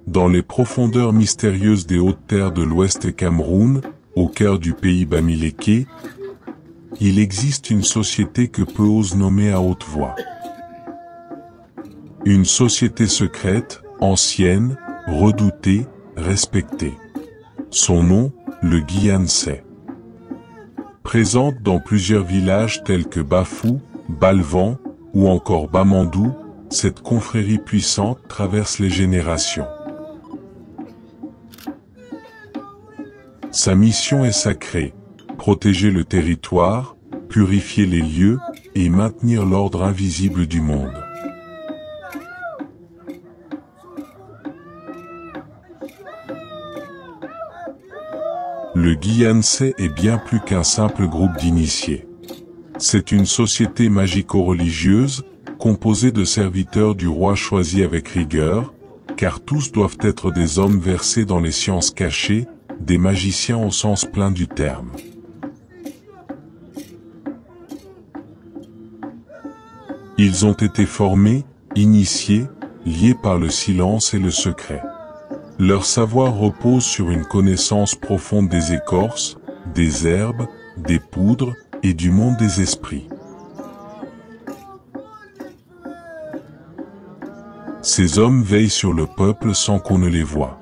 Dans les profondeurs mystérieuses des hautes terres de l'Ouest et Cameroun, au cœur du pays bamiléké, il existe une société que peu osent nommer à haute voix. Une société secrète, ancienne, redoutée, respectée. Son nom, le Guiyansé. Présente dans plusieurs villages tels que Bafou, Balvan ou encore Bamandou, cette confrérie puissante traverse les générations. Sa mission est sacrée, protéger le territoire, purifier les lieux et maintenir l'ordre invisible du monde. Le Guiyansé est bien plus qu'un simple groupe d'initiés. C'est une société magico-religieuse, composée de serviteurs du roi choisis avec rigueur, car tous doivent être des hommes versés dans les sciences cachées, des magiciens au sens plein du terme. Ils ont été formés, initiés, liés par le silence et le secret. Leur savoir repose sur une connaissance profonde des écorces, des herbes, des poudres et du monde des esprits. Ces hommes veillent sur le peuple sans qu'on ne les voie.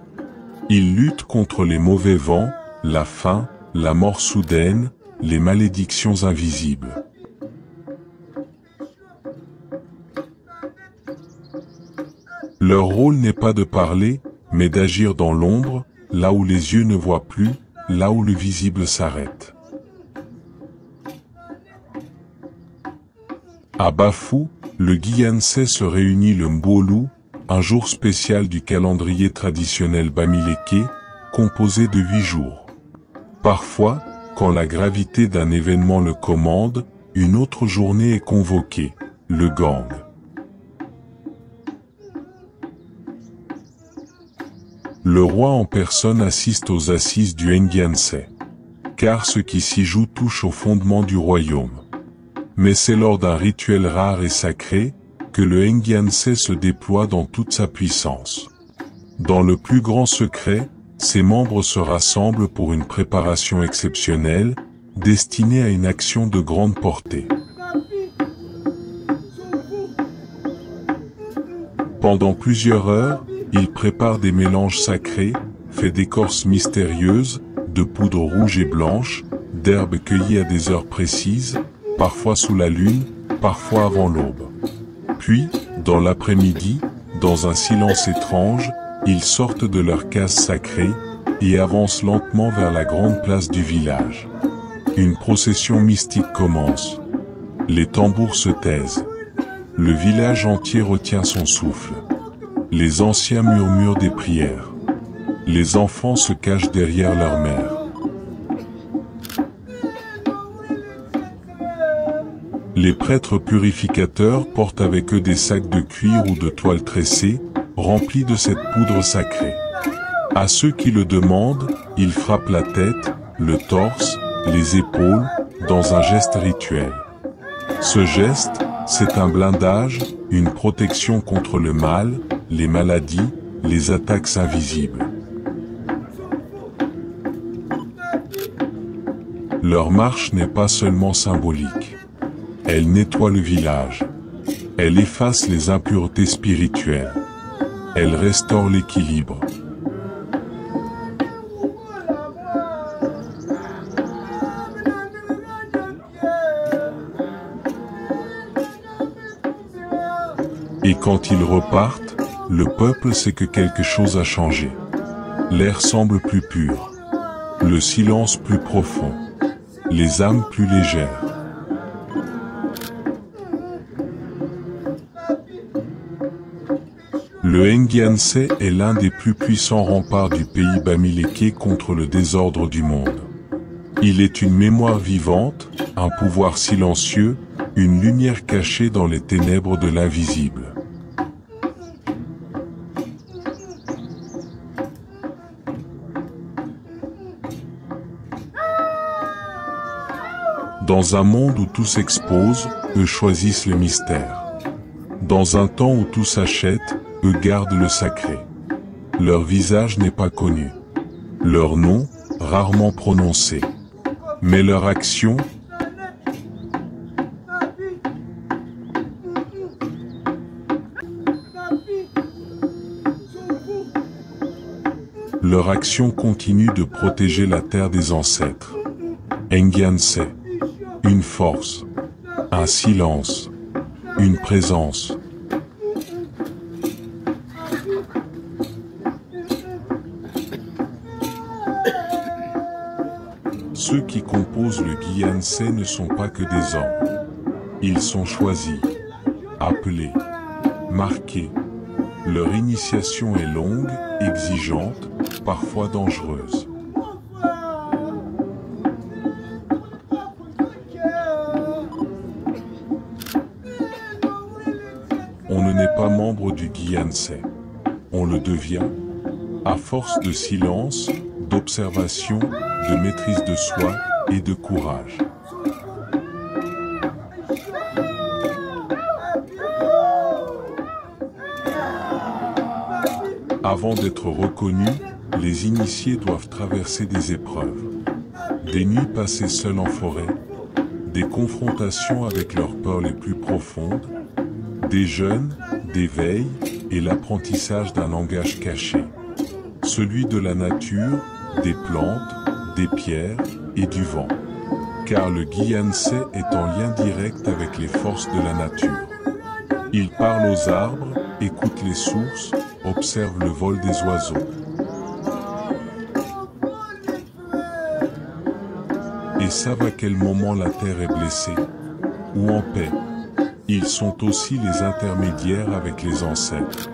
Ils luttent contre les mauvais vents, la faim, la mort soudaine, les malédictions invisibles. Leur rôle n'est pas de parler, mais d'agir dans l'ombre, là où les yeux ne voient plus, là où le visible s'arrête. À Bafou, le Guiyansé se réunit le Mbolu, un jour spécial du calendrier traditionnel bamiléké, composé de 8 jours. Parfois, quand la gravité d'un événement le commande, une autre journée est convoquée, le Gang. Le roi en personne assiste aux assises du Nguiansé, car ce qui s'y joue touche au fondement du royaume. Mais c'est lors d'un rituel rare et sacré, que le Nguiansé se déploie dans toute sa puissance. Dans le plus grand secret, ses membres se rassemblent pour une préparation exceptionnelle, destinée à une action de grande portée. Pendant plusieurs heures, il prépare des mélanges sacrés, faits d'écorces mystérieuses, de poudre rouge et blanche, d'herbes cueillies à des heures précises, parfois sous la lune, parfois avant l'aube. Puis, dans l'après-midi, dans un silence étrange, ils sortent de leur case sacrée et avancent lentement vers la grande place du village. Une procession mystique commence. Les tambours se taisent. Le village entier retient son souffle. Les anciens murmurent des prières. Les enfants se cachent derrière leur mère. Les prêtres purificateurs portent avec eux des sacs de cuir ou de toile tressée, remplis de cette poudre sacrée. À ceux qui le demandent, ils frappent la tête, le torse, les épaules, dans un geste rituel. Ce geste, c'est un blindage, une protection contre le mal, les maladies, les attaques invisibles. Leur marche n'est pas seulement symbolique. Elle nettoie le village. Elle efface les impuretés spirituelles. Elle restaure l'équilibre. Et quand ils repartent, le peuple sait que quelque chose a changé. L'air semble plus pur. Le silence plus profond. Les âmes plus légères. Le Nguiansé est l'un des plus puissants remparts du pays bamiléké contre le désordre du monde. Il est une mémoire vivante, un pouvoir silencieux, une lumière cachée dans les ténèbres de l'invisible. Dans un monde où tout s'expose, eux choisissent le mystère. Dans un temps où tout s'achète, eux gardent le sacré. Leur visage n'est pas connu. Leur nom, rarement prononcé. Mais leur action, continue de protéger la terre des ancêtres. Ngyanse, une force, un silence, une présence. Ceux qui composent le Gyanse ne sont pas que des hommes. Ils sont choisis, appelés, marqués. Leur initiation est longue, exigeante, parfois dangereuse. On ne naît pas membre du Gyanse. On le devient, à force de silence, d'observation, de maîtrise de soi et de courage. Avant d'être reconnus, les initiés doivent traverser des épreuves. Des nuits passées seuls en forêt, des confrontations avec leurs peurs les plus profondes, des jeûnes, des veilles et l'apprentissage d'un langage caché. Celui de la nature, des plantes, des pierres et du vent. Car le Gyanse est en lien direct avec les forces de la nature. Il parle aux arbres, écoute les sources, observe le vol des oiseaux. Et savent à quel moment la terre est blessée, ou en paix. Ils sont aussi les intermédiaires avec les ancêtres.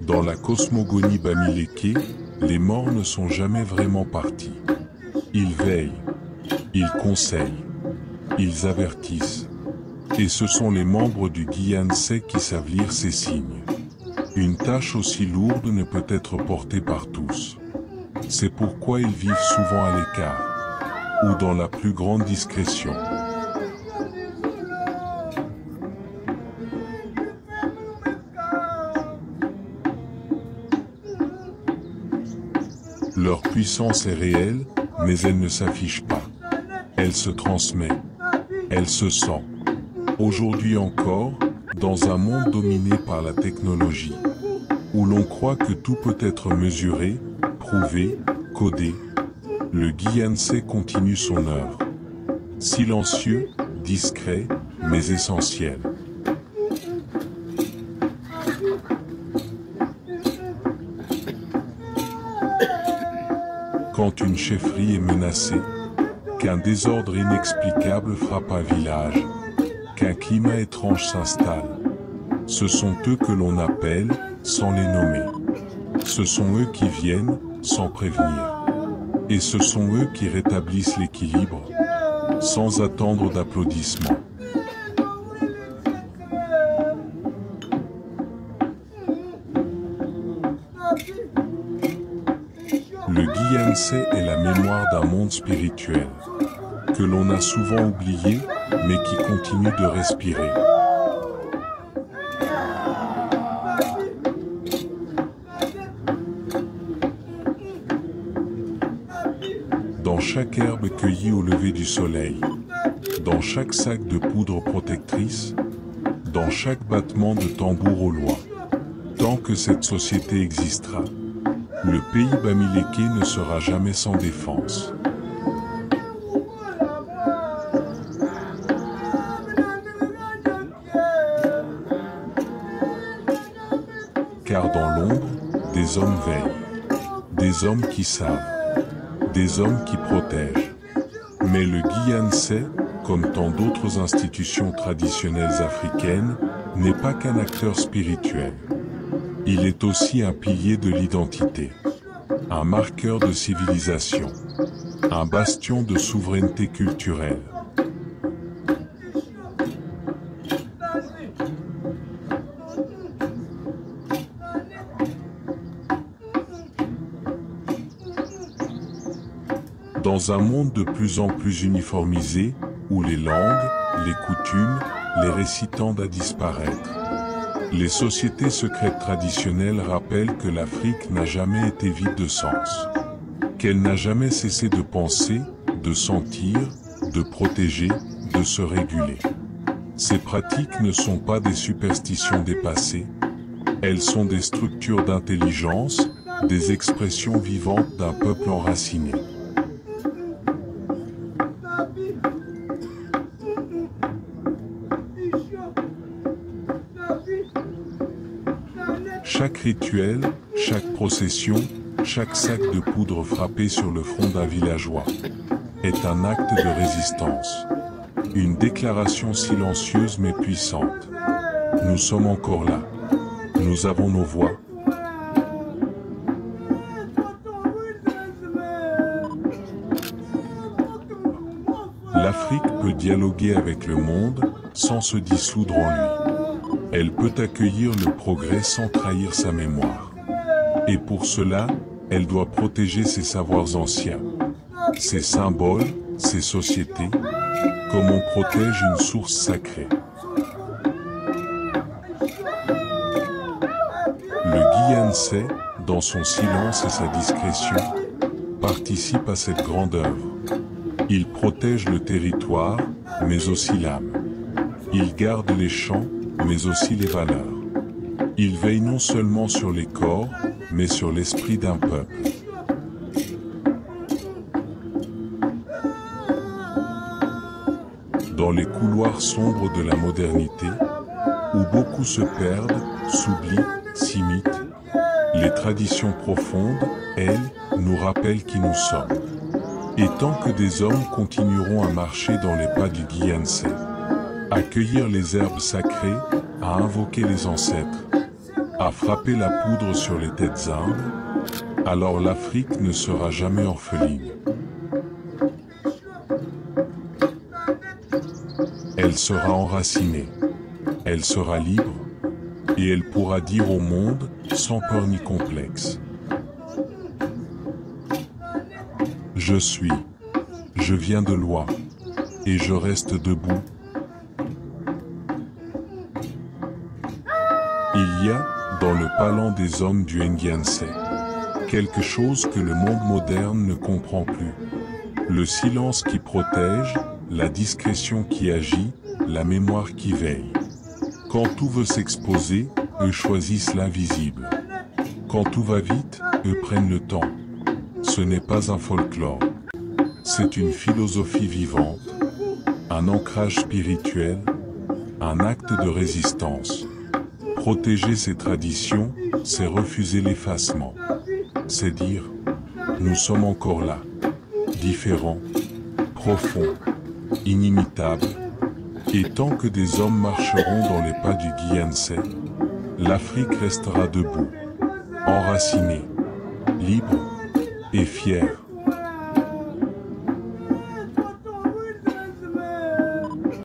Dans la cosmogonie Bamileke, les morts ne sont jamais vraiment partis. Ils veillent, ils conseillent, ils avertissent. Et ce sont les membres du Gyanse qui savent lire ces signes. Une tâche aussi lourde ne peut être portée par tous. C'est pourquoi ils vivent souvent à l'écart, ou dans la plus grande discrétion. Leur puissance est réelle, mais elle ne s'affiche pas. Elle se transmet. Elle se sent. Aujourd'hui encore, dans un monde dominé par la technologie, où l'on croit que tout peut être mesuré, prouvé, codé, le Gyanse continue son œuvre. Silencieux, discret, mais essentiel. Quand une chefferie est menacée, qu'un désordre inexplicable frappe un village, qu'un climat étrange s'installe, ce sont eux que l'on appelle sans les nommer. Ce sont eux qui viennent sans prévenir. Et ce sont eux qui rétablissent l'équilibre, sans attendre d'applaudissements. Le Gyanse est la mémoire d'un monde spirituel, que l'on a souvent oublié, mais qui continue de respirer. Dans chaque herbe cueillie au lever du soleil, dans chaque sac de poudre protectrice, dans chaque battement de tambour au loin, tant que cette société existera, le pays Bamileke ne sera jamais sans défense. Car dans l'ombre, des hommes veillent, des hommes qui savent, des hommes qui protègent. Mais le Gyanse, comme tant d'autres institutions traditionnelles africaines, n'est pas qu'un acteur spirituel. Il est aussi un pilier de l'identité, un marqueur de civilisation, un bastion de souveraineté culturelle. Dans un monde de plus en plus uniformisé, où les langues, les coutumes, les récits tendent à disparaître. Les sociétés secrètes traditionnelles rappellent que l'Afrique n'a jamais été vide de sens. Qu'elle n'a jamais cessé de penser, de sentir, de protéger, de se réguler. Ces pratiques ne sont pas des superstitions dépassées. Elles sont des structures d'intelligence, des expressions vivantes d'un peuple enraciné. Chaque rituel, chaque procession, chaque sac de poudre frappé sur le front d'un villageois est un acte de résistance. Une déclaration silencieuse mais puissante. Nous sommes encore là. Nous avons nos voix. L'Afrique peut dialoguer avec le monde sans se dissoudre en lui. Elle peut accueillir le progrès sans trahir sa mémoire. Et pour cela, elle doit protéger ses savoirs anciens, ses symboles, ses sociétés, comme on protège une source sacrée. Le Guyansais, dans son silence et sa discrétion, participe à cette grande œuvre. Il protège le territoire, mais aussi l'âme. Il garde les champs, mais aussi les valeurs. Il veille non seulement sur les corps, mais sur l'esprit d'un peuple. Dans les couloirs sombres de la modernité, où beaucoup se perdent, s'oublient, s'imitent, les traditions profondes, elles, nous rappellent qui nous sommes. Et tant que des hommes continueront à marcher dans les pas du Guyansais, à cueillir les herbes sacrées, à invoquer les ancêtres, à frapper la poudre sur les têtes humbles, alors l'Afrique ne sera jamais orpheline. Elle sera enracinée, elle sera libre, et elle pourra dire au monde, sans peur ni complexe: je suis, je viens de loin, et je reste debout. Il y a, dans le palan des hommes du Nguiansais, quelque chose que le monde moderne ne comprend plus. Le silence qui protège, la discrétion qui agit, la mémoire qui veille. Quand tout veut s'exposer, eux choisissent l'invisible. Quand tout va vite, eux prennent le temps. Ce n'est pas un folklore. C'est une philosophie vivante, un ancrage spirituel, un acte de résistance. Protéger ces traditions, c'est refuser l'effacement. C'est dire, nous sommes encore là, différents, profonds, inimitables, et tant que des hommes marcheront dans les pas du Guyansais, l'Afrique restera debout, enracinée, libre et fière.